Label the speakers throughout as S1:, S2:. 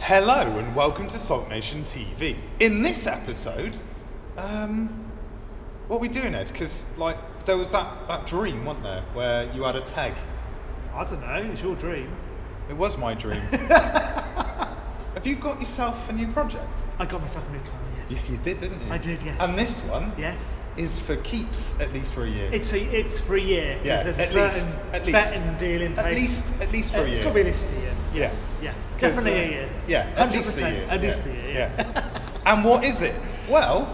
S1: Hello and welcome to SULKNATIONtv. In this episode, what are we doing, Ed? Because there was that dream, wasn't there, where you had a tag.
S2: I don't know, it's your dream.
S1: It was my dream. Have you got yourself a new project?
S2: I got myself a new car, yes.
S1: Yeah, you did, didn't you?
S2: I did, yes.
S1: And this one
S2: yes.
S1: is for keeps, at least for a year.
S2: It's for a year.
S1: Yeah,
S2: there's a certain betting deal in place.
S1: At least for a year.
S2: It's got to be at least a year.
S1: Yeah.
S2: Definitely a year.
S1: Yeah, at least a year.
S2: At least a year,
S1: yeah. And what is it? Well,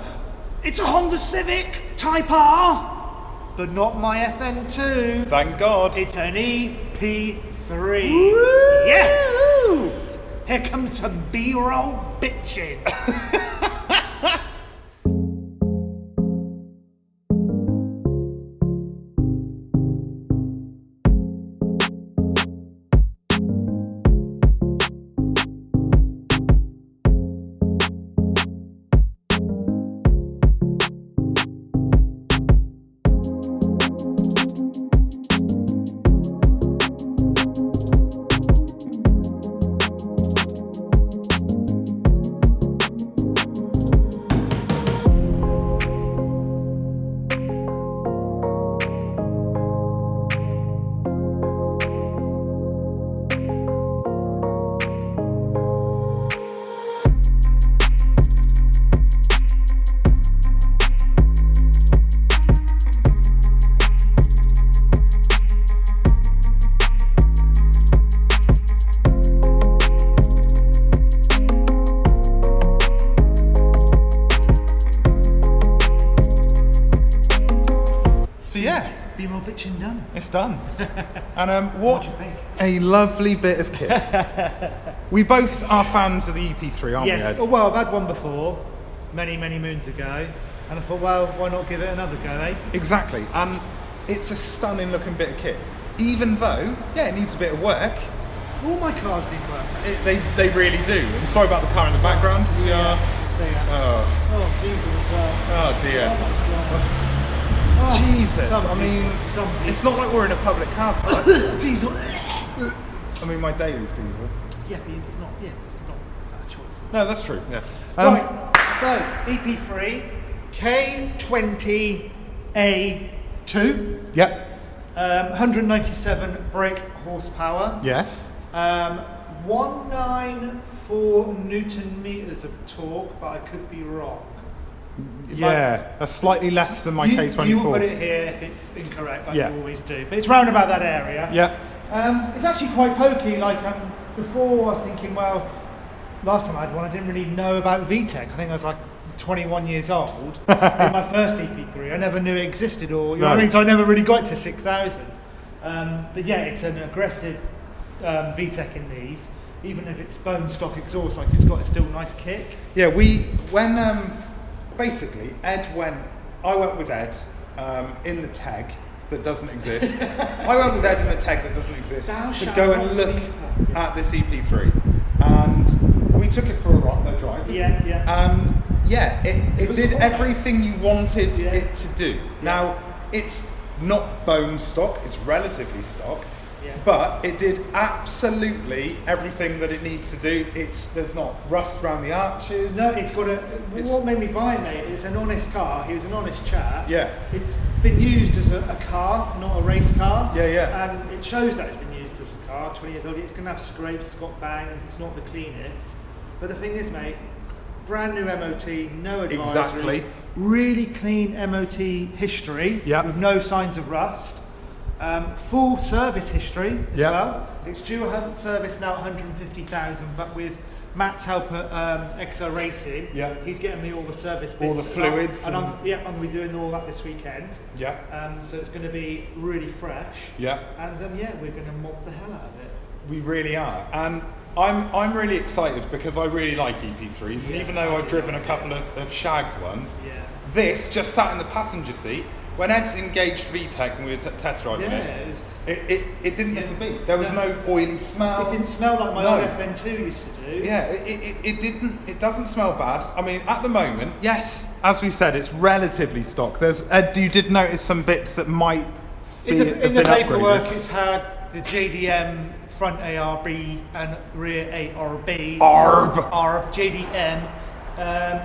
S2: it's a Honda Civic Type R, but not my FN2.
S1: Thank God.
S2: It's an EP3.
S1: Woo!
S2: Yes! Here comes some B-roll bitching.
S1: So yeah,
S2: B-roll bitching done.
S1: it's done. And what
S2: do you think?
S1: a lovely bit of kit. We both are fans of the EP3, aren't we,
S2: Yes.
S1: Ed?
S2: Oh, well, I've had one before, many moons ago, and I thought, well, why not give it another go, eh?
S1: Exactly, and it's a stunning looking bit of kit. Even though, yeah, it needs a bit of work.
S2: All my cars need work.
S1: They really do. I'm sorry about the car in the background.
S2: To see that.
S1: Oh,
S2: Oh, diesel as well.
S1: oh dear.
S2: Oh my God. Oh,
S1: Jesus,
S2: some
S1: I mean,
S2: people.
S1: it's not like we're in a public car park.
S2: Diesel.
S1: I mean, my daily's diesel.
S2: Yeah, but it's not a choice.
S1: No, that's true, yeah.
S2: Right, so EP3 K20A2.
S1: Yep.
S2: 197 brake horsepower.
S1: Yes.
S2: 194 Newton meters of torque, but I could be wrong.
S1: Yeah, that's slightly less than my K24.
S2: You will put it here if it's incorrect, like
S1: Yeah.
S2: you always do. But it's round about that area.
S1: Yeah.
S2: It's actually quite pokey. Before I was thinking, well, last time I had one, I didn't really know about VTEC. I think I was like 21 years old in my first EP3. I never knew it existed, or you know what I mean. So I never really got to 6,000. But yeah, it's an aggressive VTEC in these. Even if it's bone stock exhaust, it's got a still nice kick.
S1: Yeah, basically, I went with Ed in the tag that doesn't exist. I went with Ed in the tag that doesn't exist to go and look at this EP3. And we took it for a drive.
S2: Yeah, yeah.
S1: And yeah, it did everything you wanted it to do.
S2: Yeah.
S1: Now, it's not bone stock, it's relatively stock.
S2: Yeah.
S1: But it did absolutely everything that it needs to do. There's not rust around the arches.
S2: No, it's got what made me buy it, mate, it's an honest car. He was an honest chap.
S1: Yeah.
S2: It's been used as a car, not a race car.
S1: Yeah, yeah.
S2: And it shows that it's been used as a car, 20 years old. It's going to have scrapes, it's got bangs, it's not the cleanest. But the thing is, mate, brand new MOT, no advisory.
S1: Exactly.
S2: Really clean MOT history with no signs of rust. Full service history as well. It's due a service now at 150,000, but with Matt's help at XO Racing, he's getting me all the service bits.
S1: All the fluids.
S2: And I'm going to be doing all that this weekend.
S1: Yeah.
S2: So it's going to be really fresh.
S1: Yeah.
S2: And we're going to mod the hell out of it.
S1: We really are. And I'm really excited because I really like EP3s. And even though I've driven a couple of shagged ones, this just sat in the passenger seat. When Ed engaged VTEC and we were test driving it didn't miss a beat. There was no oily smell.
S2: It didn't smell like my old FN2 used to do.
S1: Yeah, it doesn't smell bad. I mean, at the moment, yes, as we said, it's relatively stock. Ed, you did notice some bits that might be
S2: in the paperwork.
S1: upgraded.
S2: It's had the JDM front ARB and rear ARB.
S1: ARB.
S2: JDM.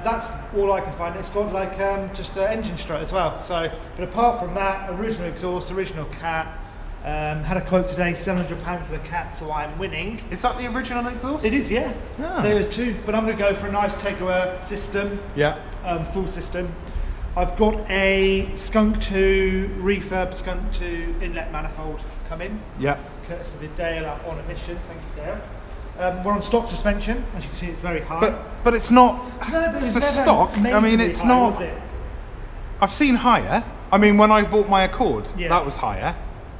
S2: That's all I can find. It's got like just an engine strut as well. So, but apart from that, original exhaust, original cat. Had a quote today, £700 for the cat, so I'm winning.
S1: Is that the original exhaust?
S2: It is, yeah. There was two, but I'm going to go for a nice takeaway system.
S1: Yeah.
S2: Full system. I've got a Skunk 2 refurb Skunk 2 inlet manifold coming.
S1: Yeah.
S2: Courtesy of Dale out on a mission. Thank you, Dale. We're on stock suspension. As you can see, it's very high.
S1: But it's not
S2: no, but
S1: for stock. I mean, it's
S2: high,
S1: not.
S2: Was it?
S1: I've seen higher. I mean, when I bought my Accord,
S2: Yeah.
S1: that was higher.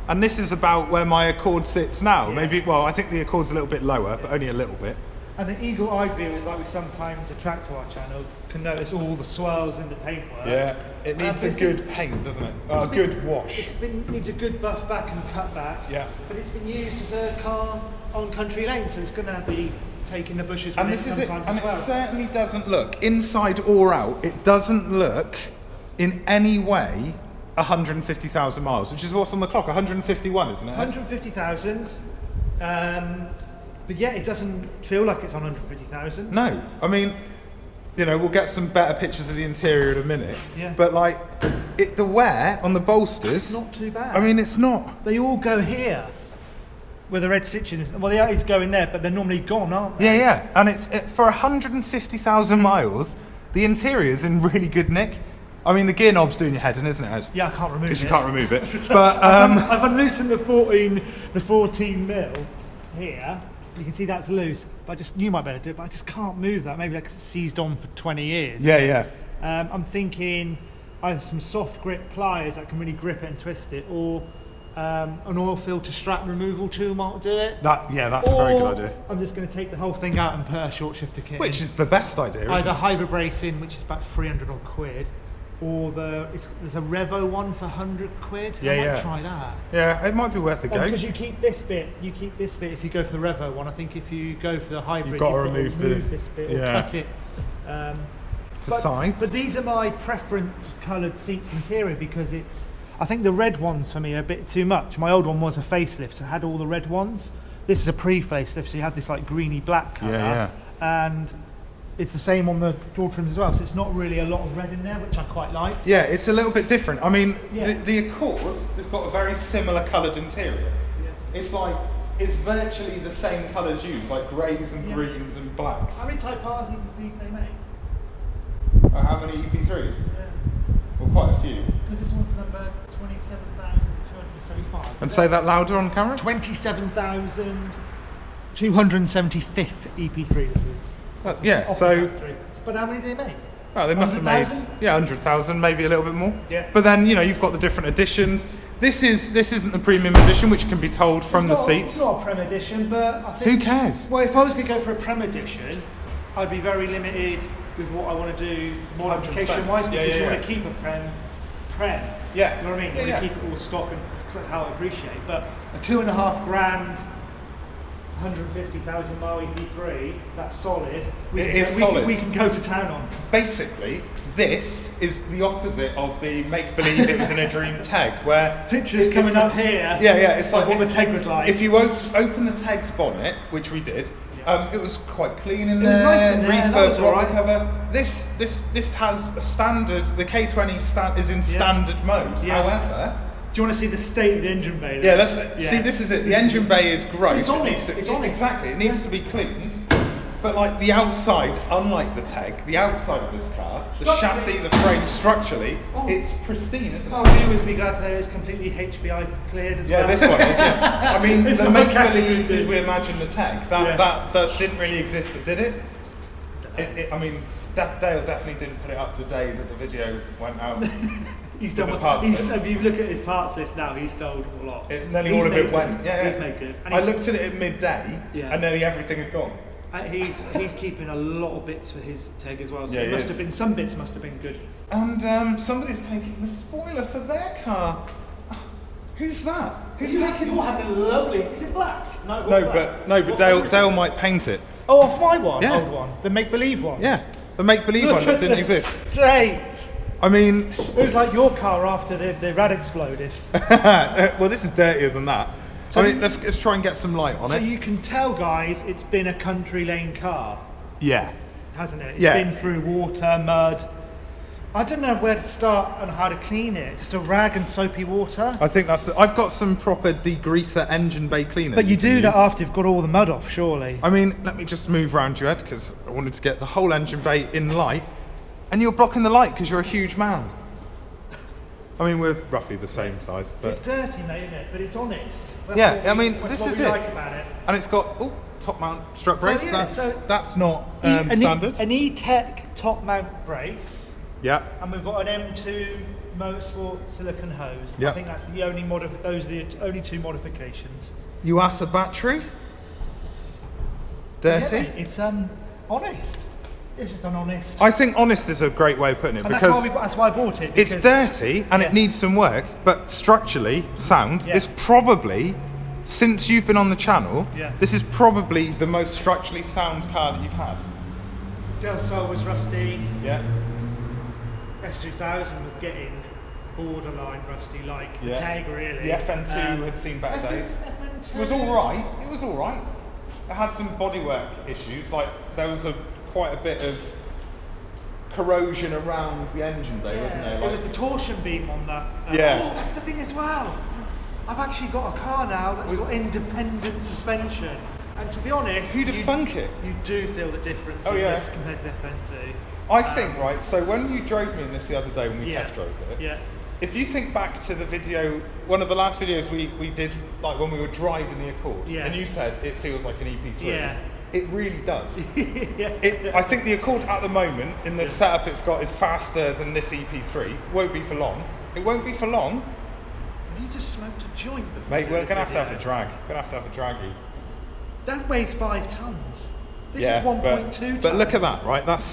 S1: And this is about where my Accord sits now.
S2: Yeah.
S1: Maybe, well, I think the Accord's a little bit lower, but only a little bit.
S2: And the eagle-eyed view is like we sometimes attract to our channel, can notice all the swirls in the paintwork.
S1: Yeah, it needs a good paint, doesn't it? A good wash.
S2: Needs a good buff back and cut back.
S1: Yeah.
S2: But it's been used as a car on country lanes, so it's going to be taking the bushes
S1: And
S2: with
S1: this
S2: it
S1: is it.
S2: sometimes
S1: And
S2: as well.
S1: it certainly doesn't look, inside or out, it doesn't look in any way 150,000 miles, which is what's on the clock. 151, isn't it?
S2: 150,000. But yeah, it doesn't feel like it's on 150,000.
S1: No, I mean, you know, we'll get some better pictures of the interior in a minute.
S2: Yeah.
S1: But like, the wear on the bolsters,
S2: Not too bad.
S1: I mean, it's not.
S2: They all go here, where the red stitching is. Well, they is going there, but they're normally gone, aren't they?
S1: Yeah, yeah. And for 150,000 miles, the interior's in really good nick. I mean, the gear knob's doing your head in, isn't it, Ed?
S2: Yeah, I can't remove it.
S1: Because you can't remove it.
S2: But
S1: But
S2: I've unloosened the 14 mil here. You can see that's loose. But you might better do it, but I just can't move that. Maybe like it's seized on for 20 years.
S1: yeah, yeah.
S2: I'm thinking either some soft grip pliers that can really grip it and twist it, or an oil filter strap removal tool might do it.
S1: That's a very good idea.
S2: I'm just going to take the whole thing out and put a short shifter kit
S1: Which
S2: in.
S1: is the best idea, isn't
S2: Either
S1: it?
S2: hybrid bracing, which is about 300 odd quid, or there's a Revo one for 100 quid.
S1: Yeah,
S2: I might
S1: yeah.
S2: try that.
S1: Yeah, it might be worth a go.
S2: Because you keep this bit if you go for the Revo one. I think if you go for the hybrid,
S1: You've got to remove
S2: this bit or
S1: yeah.
S2: cut it.
S1: To size.
S2: But these are my preference coloured seats interior because I think the red ones for me are a bit too much. My old one was a facelift, so it had all the red ones. This is a pre-facelift, so you have this like greeny black colour.
S1: Yeah,
S2: And it's the same on the door trims as well, so it's not really a lot of red in there, which I quite like.
S1: Yeah, it's a little bit different. I mean,
S2: Yeah.
S1: the Accord has got a very similar coloured interior.
S2: Yeah.
S1: It's virtually the same colours used, like greys and
S2: Yeah.
S1: greens and blacks.
S2: How many Type R's EP3s they make?
S1: How many EP3s?
S2: Yeah.
S1: Well, quite a few.
S2: Because this one's number 27,275.
S1: And say that louder on camera?
S2: 27,275th EP3 this is.
S1: Yeah,
S2: Off
S1: so...
S2: the factory. But how many do they make?
S1: Oh, they must have made
S2: 100,000?
S1: 100,000, maybe a little bit more.
S2: Yeah.
S1: But then you've got the different editions. This isn't the premium edition, which can be told from the
S2: It's
S1: seats.
S2: not a Prem edition, but I think...
S1: Who cares?
S2: Well, if I was going to go for a Prem edition, I'd be very limited with what I want to do modification-wise,
S1: 100%.
S2: because
S1: Yeah,
S2: you
S1: yeah.
S2: want to keep a Prem.
S1: Yeah.
S2: You know what I mean? You
S1: Yeah,
S2: want to keep it all stock, because that's how I appreciate. But a $2,500, 150,000 mile EP3, that's solid.
S1: Solid.
S2: We can go to town on.
S1: Basically, this is the opposite of the make-believe it was in a dream tag, where...
S2: Pictures coming up here.
S1: Yeah, it's like
S2: of what the tag was like.
S1: If you open the tag's bonnet, which we did, it was quite clean in
S2: It was
S1: there.
S2: nice in there, that was
S1: Refurb
S2: all
S1: rocker
S2: right.
S1: cover. This has a standard. The K20 is in standard mode.
S2: Yeah.
S1: However,
S2: do you want to see the state of the engine bay?
S1: yeah, see. This is it. The engine bay is gross.
S2: It's honest. It's honest.
S1: Exactly. It needs to be cleaned. But like the outside, unlike the tag, the outside of this car, the chassis, the frame, structurally, it's pristine, isn't it?
S2: Oh, viewers be glad to know it's completely HBI cleared as well.
S1: Yeah, this one is. Yeah. I mean,
S2: It's
S1: the
S2: not
S1: make
S2: category,
S1: believe did
S2: dude.
S1: we imagine the tag that didn't really exist, but did it? I mean, Dale definitely didn't put it up the day that the video went out.
S2: He's
S1: with
S2: done.
S1: the parts list.
S2: If you look at his parts list now, he's sold a lot.
S1: It's nearly
S2: He's
S1: all of
S2: made
S1: it went.
S2: good.
S1: Yeah,
S2: He's made good. And
S1: I looked at it at midday, and nearly everything had gone.
S2: He's keeping a lot of bits for his tag as well. So
S1: Yeah,
S2: it
S1: he
S2: must
S1: is.
S2: have been some bits must have been good.
S1: And somebody's taking the spoiler for their car. Who's that? Who's taking?
S2: You're having lovely. Is it black? No,
S1: but Dale might paint it.
S2: Oh, off my one,
S1: Yeah.
S2: old one, the make believe one.
S1: Yeah, the make-believe
S2: Look
S1: one that
S2: at
S1: didn't
S2: the
S1: exist.
S2: State.
S1: I mean,
S2: It was like your car after the rad exploded.
S1: well, this is dirtier than that. I mean, let's try and get some light on it.
S2: So you can tell, guys, it's been a country lane car.
S1: Yeah.
S2: Hasn't it? It's been through water, mud. I don't know where to start and how to clean it. Just a rag and soapy water.
S1: I think I've got some proper degreaser engine bay cleaner.
S2: But you do that after you've got all the mud off, surely.
S1: I mean, let me just move around your head because I wanted to get the whole engine bay in light. And you're blocking the light because you're a huge man. I mean, we're roughly the same size. But
S2: it's dirty, mate, isn't it? But it's honest.
S1: This is it.
S2: Like about it.
S1: And it's got top mount strut brace. That's not standard.
S2: An E-Tech top mount brace.
S1: Yeah.
S2: And we've got an M2 Motorsport silicone hose.
S1: Yeah.
S2: I think that's the only those are the only two modifications.
S1: Yuasa battery. Dirty.
S2: Yeah, it's honest. It's just an honest.
S1: I think honest is a great way of putting it,
S2: and
S1: because
S2: that's why I bought it.
S1: It's dirty and it needs some work, but structurally sound. It's probably, since you've been on the channel, this is probably the most structurally sound car that you've had.
S2: Del Sol was rusty.
S1: Yeah.
S2: S2000 was getting borderline rusty, like the Tag, really.
S1: The FN2 had seen better days. It was all right. It was all right. It had some bodywork issues, like there was quite a bit of corrosion around the engine bay, wasn't there? Like,
S2: it was the torsion beam on that. Oh, that's the thing as well. I've actually got a car now that's got independent suspension, and to be honest,
S1: you'd thunk it.
S2: You do feel the difference in this compared to the FN2.
S1: I think, right, so when you drove me in this the other day when we test drove it, if you think back to the video, one of the last videos we did, like when we were driving the Accord, and you said it feels like an EP3. It really does. I think the Accord at the moment, in the setup it's got, is faster than this EP3. Won't be for long. It won't be for long.
S2: Have you just smoked a joint before?
S1: Mate, we're going to have to have a drag. We're going to have a draggy.
S2: That weighs 5 tons. This is 1.2 tons.
S1: But look at that, right? That's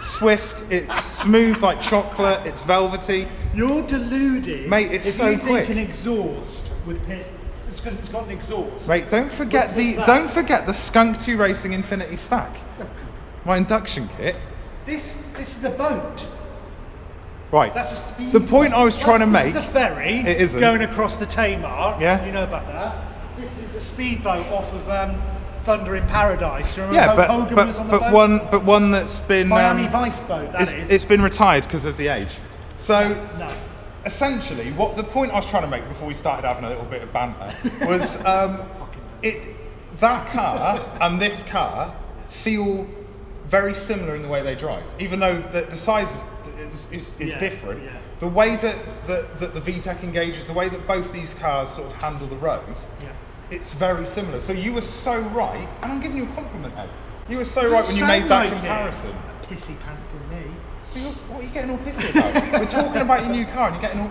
S1: swift, it's smooth like chocolate, it's velvety.
S2: You're deluded.
S1: Mate, it's so quick.
S2: If you think an exhaust would pit, it's because it's got an exhaust.
S1: Mate, don't forget the Skunk 2 Racing Infinity stack. My induction kit.
S2: This is a boat.
S1: Right.
S2: That's a speed.
S1: The point I was trying to make.
S2: This is a ferry.
S1: It isn't.
S2: Going across the Tamar.
S1: Yeah.
S2: You know about that. This is a speedboat off of Thunder in Paradise. Do you remember Hogan was on the boat?
S1: But one that's been
S2: Miami Vice boat.
S1: It's been retired because of the age. So
S2: no.
S1: Essentially, what the point I was trying to make before we started having a little bit of banter was that car and this car feel very similar in the way they drive, even though the size is different. Yeah. The way that the VTEC engages, the way that both these cars sort of handle the road. It's very similar. So you were so right, and I'm giving you a compliment, Ed. You were so right when you made that comparison.
S2: Pissy pants in me.
S1: What are you getting all pissy about? We're talking about your new car, and you're getting all.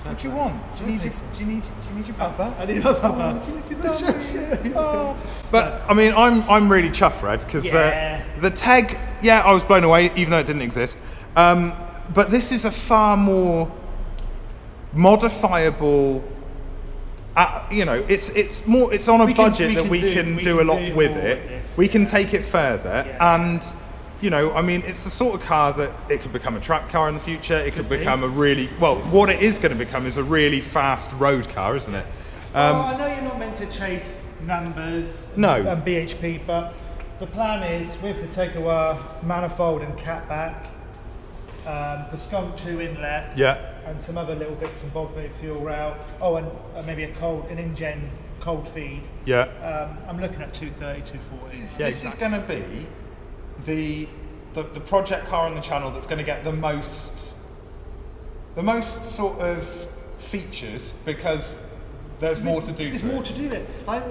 S1: What do you want? Do you need your papa?
S2: I need my papa.
S1: Do you need your But I mean, I'm really chuffed, Red, because the Teg. I was blown away, even though it didn't exist. But this is a far more modifiable. It's on a budget that we can do a lot with it. We can take it further, and I mean, it's the sort of car that it could become a track car in the future. It could become what it is going to become is a really fast road car, isn't it?
S2: I know you're not meant to chase numbers and BHP, but the plan is with the Tegawa manifold and catback, the Skunk 2 inlet, and some other little bits and bobs, maybe fuel rail. And maybe an in-gen cold feed. I'm looking at 230, 240.
S1: This is going to be the project car on the channel that's going to get the most sort of features, because there's more to do.
S2: There's more to do it. Like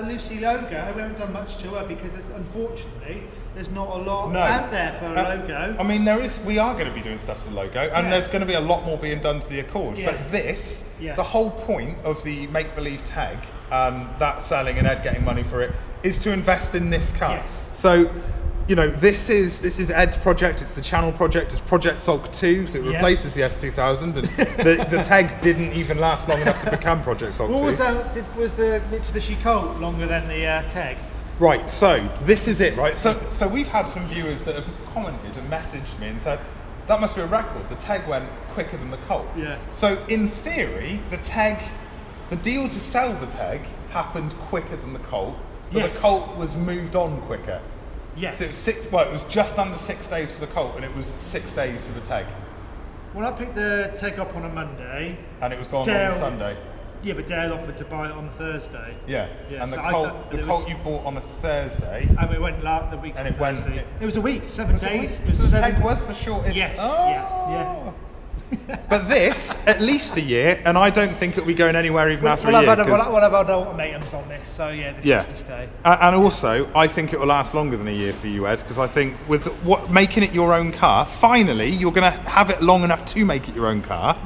S2: Lucy Logo, we haven't done much to her because unfortunately there's not a lot out there for a Logo.
S1: I mean, we are going to be doing stuff to the Logo, and there's going to be a lot more being done to the Accord. But the whole point of the make-believe tag, that selling and Ed getting money for it, is to invest in this car. So, this is Ed's project, it's the channel project, it's Project Sulk 2, so it replaces the S2000, and the tag didn't even last long enough to become Project Sulk 2.
S2: Was the Mitsubishi Colt longer than the tag?
S1: Right, so this is it, right? So we've had some viewers that have commented and messaged me and said, That must be a record. The Teg went quicker than the Colt.
S2: Yeah.
S1: So in theory, the deal to sell the Teg happened quicker than the Colt, but the Colt was moved on quicker.
S2: Yes.
S1: So it was just under 6 days for the Colt, and it was 6 days for the Teg.
S2: Well, I picked the Teg up on a Monday.
S1: And it was gone on a Sunday.
S2: Yeah, but Dale offered to buy it on Thursday.
S1: Yeah. And
S2: so
S1: the Colt you bought on a Thursday.
S2: And it went the week.
S1: And it
S2: was a week, 7 days.
S1: So the Teg was the shortest.
S2: Yes.
S1: Oh.
S2: Yeah.
S1: But this, at least a year, and I don't think it'll be going anywhere even after a year.
S2: I've had ultimatums on this, so yeah, this has to stay.
S1: And also, I think it will last longer than a year for you, Ed, because I think with making it your own car, finally, you're going to have it long enough to make it your own car.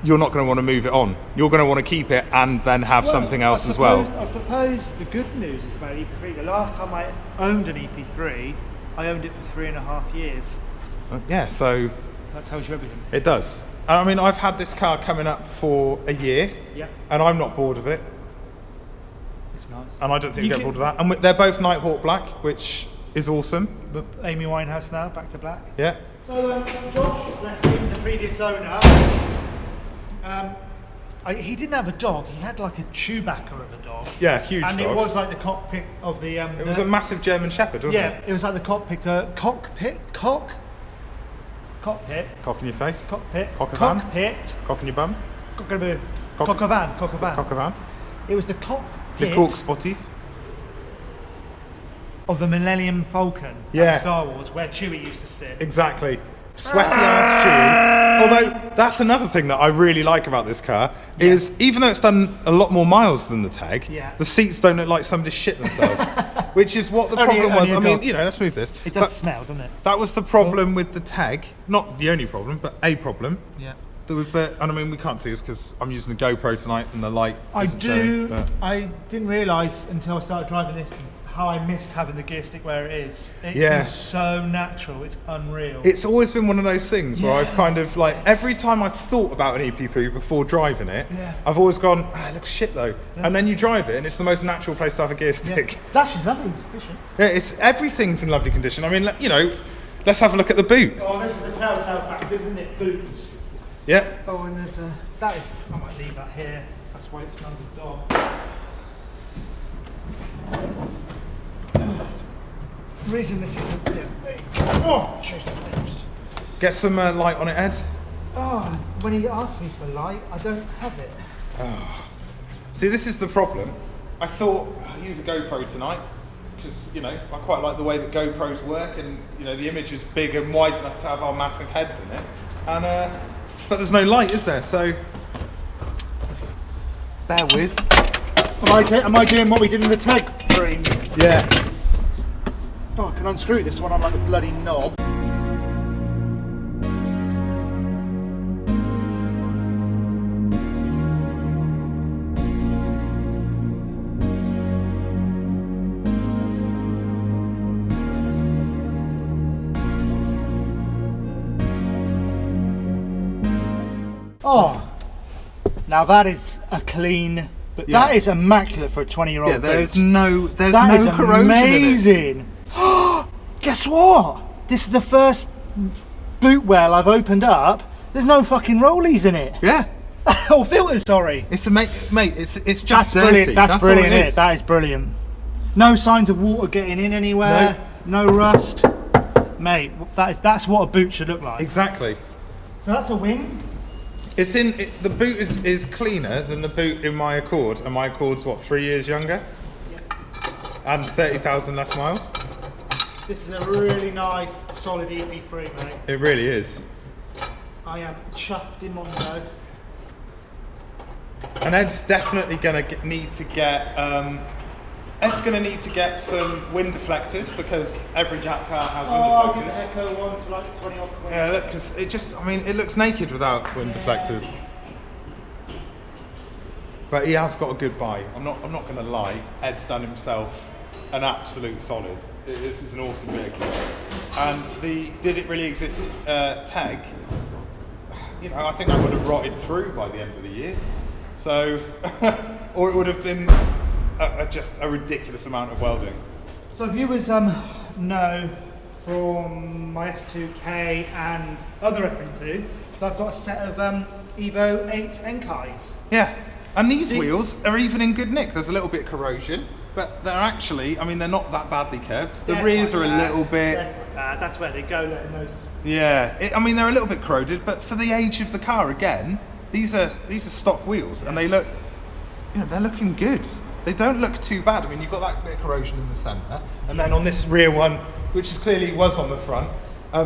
S1: You're not going to want to move it on. You're going to want to keep it and then have something else as well.
S2: I suppose the good news is about EP3. The last time I owned an EP3, I owned it for 3.5 years.
S1: Yeah, so...
S2: That tells you everything.
S1: It does. I mean, I've had this car coming up for a year, and I'm not bored of it.
S2: It's nice.
S1: And I don't think you get bored of that. And they're both Nighthawk Black, which is awesome.
S2: But Amy Winehouse now, back to black.
S1: Yeah.
S2: So, Josh, bless him, the previous owner, he didn't have a dog. He had like a Chewbacca of a dog.
S1: Yeah, huge dog.
S2: And it was like the cockpit of the...
S1: it was a massive German Shepherd, wasn't it?
S2: Yeah, it was like the cockpit. Cockpit.
S1: Cock in your face.
S2: Cockpit.
S1: Cock-a-van. Cock in your bum.
S2: Cock-a-van. It was the cockpit.
S1: The cork spotty.
S2: Of the Millennium Falcon.
S1: Yeah.
S2: Star Wars, where Chewie used to sit.
S1: Exactly. Sweaty ass Chewie. Although that's another thing that I really like about this car is even though it's done a lot more miles than the Teg, the seats don't look like somebody shit themselves. Which is what the problem was. I mean, let's move this.
S2: It does smell, doesn't it?
S1: That was the problem with the Teg. Not the only problem, but a problem.
S2: Yeah.
S1: There was and I mean, we can't see this because I'm using a GoPro tonight and the light isn't showing, but
S2: I didn't realise until I started driving this how I missed having the gear stick where it is. It feels so natural, it's unreal.
S1: It's always been one of those things where I've kind of like, every time I've thought about an EP3 before driving it, I've always gone, it looks shit though. And then you drive it and it's the most natural place to have a gear stick.
S2: It's actually lovely condition.
S1: Yeah, everything's in lovely condition. I mean, let's have a look at the boot.
S2: Oh, this is the telltale fact, isn't it? Boots.
S1: Yeah.
S2: Oh, and there's I might leave that here. That's why it smells of dog. The reason this is a bit big. Oh,
S1: get some light on it, Ed.
S2: Oh, when he asks me for light, I don't have it.
S1: Oh. See, this is the problem. I thought I'll use a GoPro tonight because I quite like the way that GoPros work, and the image is big and wide enough to have our massive heads in it. And but there's no light, is there? So bear with.
S2: Am I doing what we did in the Teg stream?
S1: Yeah.
S2: Oh, I can unscrew this one on like a bloody knob. Oh, now that is a clean, but that is immaculate for a 20-year-old.
S1: Yeah, there's no corrosion
S2: amazing.
S1: in it.
S2: Guess what? This is the first boot well I've opened up. There's no fucking rollies in it.
S1: Yeah.
S2: Or filters, sorry.
S1: It's mate. It's just
S2: dirty.
S1: Brilliant.
S2: That's brilliant. It is. That is brilliant. No signs of water getting in anywhere. No rust. Mate, that's what a boot should look like.
S1: Exactly.
S2: So that's a win.
S1: The boot is cleaner than the boot in my Accord, and my Accord's what, 3 years younger? Yeah. And 30,000 less miles.
S2: This is a really nice, solid EP3, mate.
S1: It really is.
S2: I am chuffed in Mondo.
S1: And Ed's definitely going to need to get some wind deflectors because every Jack car has wind deflectors.
S2: I'll get the Echo one for like 20 odd quid.
S1: Yeah, because it looks naked without wind deflectors. But he has got a good buy. I'm not going to lie. Ed's done himself an absolute solid. This is an awesome vehicle. And did it really exist Teg? I think I would have rotted through by the end of the year. So, or it would have been just a ridiculous amount of welding.
S2: So viewers know from my S2K and other FN2, that I've got a set of Evo 8 Enkais.
S1: Yeah, and these wheels are even in good nick. There's a little bit of corrosion, but they're actually, I mean, they're not that badly curved. The rears are a little bit...
S2: That's where they go, letting those...
S1: Yeah, I mean, they're a little bit corroded, but for the age of the car, again, these are stock wheels, and they look, you know, they're looking good. They don't look too bad. I mean, you've got that bit of corrosion in the centre, and then on this rear one, which is clearly was on the front,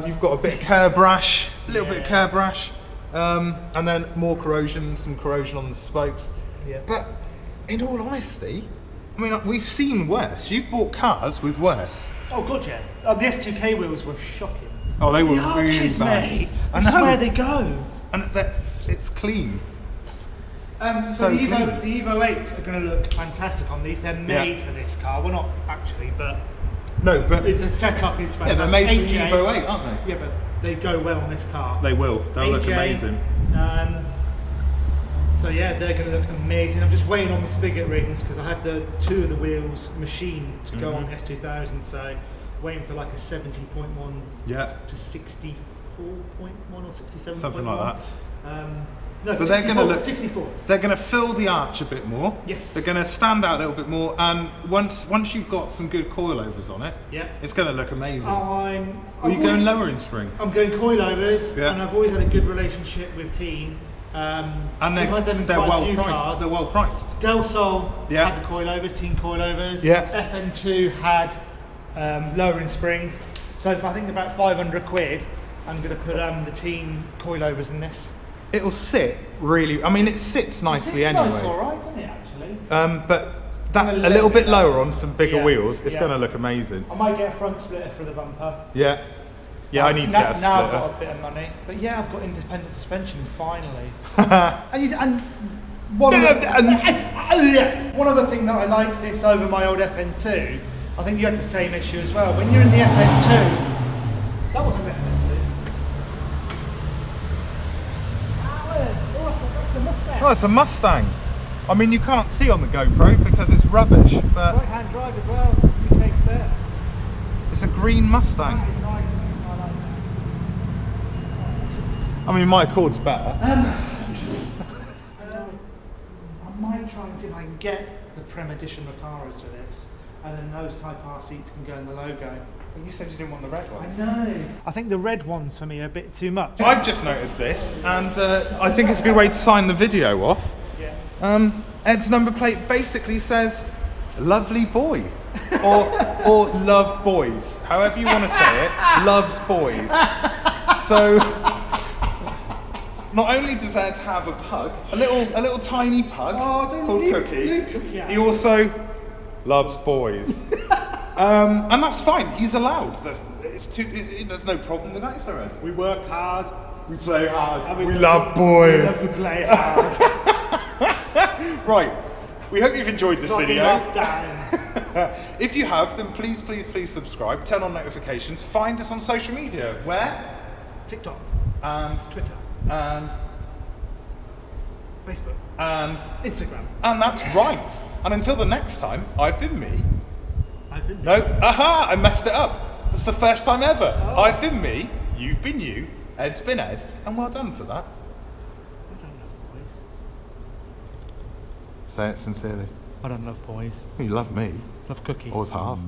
S1: you've got a bit of curb rash, a little bit of curb rash, and then more corrosion, some corrosion on the spokes.
S2: Yeah.
S1: But in all honesty, I mean, we've seen worse. You've bought cars with worse.
S2: Oh god, yeah. The S2K wheels were shocking.
S1: Oh, they were
S2: the
S1: really
S2: arches,
S1: bad.
S2: mate.
S1: I
S2: That's
S1: know.
S2: where they go.
S1: And it's clean.
S2: So the Evo 8s are going to look fantastic on these. They're made for this car. Well, not actually, but
S1: no, but
S2: the setup is fantastic.
S1: yeah, they're made for the Evo 8, aren't they?
S2: Yeah, but they go well on this car.
S1: They will. They'll look
S2: AJ,
S1: amazing.
S2: So yeah, they're going to look amazing. I'm just waiting on the spigot rings because I had the 2 of the wheels machined to go on S2000. So waiting for like a 70.1 to 64.1 or 67.1.
S1: Something like
S2: that.
S1: but
S2: 64,
S1: they're going to look
S2: 64.
S1: They're going to fill the arch a bit more.
S2: Yes.
S1: They're going to stand out a little bit more, and once you've got some good coilovers on it, it's going to look amazing. Are you going lower in spring?
S2: I'm going coilovers, and I've always had a good relationship with Teen.
S1: And they're well priced. They're well priced.
S2: Del Sol had the coilovers, Teen coilovers.
S1: Yeah.
S2: FN2 had lowering springs. So if I think about 500 quid, I'm going to put the Teen coilovers in this.
S1: It'll sit really. I mean, it sits nicely anyway.
S2: It's all right, doesn't it? Actually.
S1: But that a little bit lower on some bigger wheels, it's going to look amazing.
S2: I might get a front splitter for the bumper.
S1: Yeah. Yeah, I need to get a splitter.
S2: Now I've got a bit of money. But yeah, I've got independent suspension finally. One other thing that I like this over my old FN2, I think you had the same issue as well. When you're in the FN2, that wasn't FN2.
S1: Oh, it's a Mustang. I mean, you can't see on the GoPro because it's rubbish, but...
S2: Right-hand drive as well, UK spare.
S1: It's a green Mustang. I mean, my Accord's better.
S2: I might try and see if I can get the Prem Edition Recaras for this, and then those Type R seats can go in the logo.
S1: But you said you didn't want the red ones.
S2: I know. I think the red ones for me are a bit too much.
S1: I've just noticed this, and I think it's a good way to sign the video off. Yeah. Ed's number plate basically says, "Lovely boy," or "Love boys," however you want to say it. Loves boys. So, not only does Ed have a pug, a little tiny pug called Cookie, he also loves boys. And that's fine. He's allowed. There's no problem with that, is there, Ed?
S2: We work hard.
S1: We play hard. We love boys.
S2: We love to play hard.
S1: Right. We hope you've enjoyed this video.
S2: Down.
S1: If you have, then please subscribe. Turn on notifications. Find us on social media. Where?
S2: TikTok.
S1: And
S2: Twitter.
S1: And
S2: Facebook.
S1: And
S2: Instagram.
S1: And that's right. And until the next time, I've been me.
S2: I've been me.
S1: No, aha, I messed it up. That's the first time ever. Oh. I've been me, you've been you, Ed's been Ed, and well done for that.
S2: I don't love boys.
S1: Say it sincerely.
S2: I don't love boys.
S1: You love me.
S2: Love Cookie.
S1: Always have.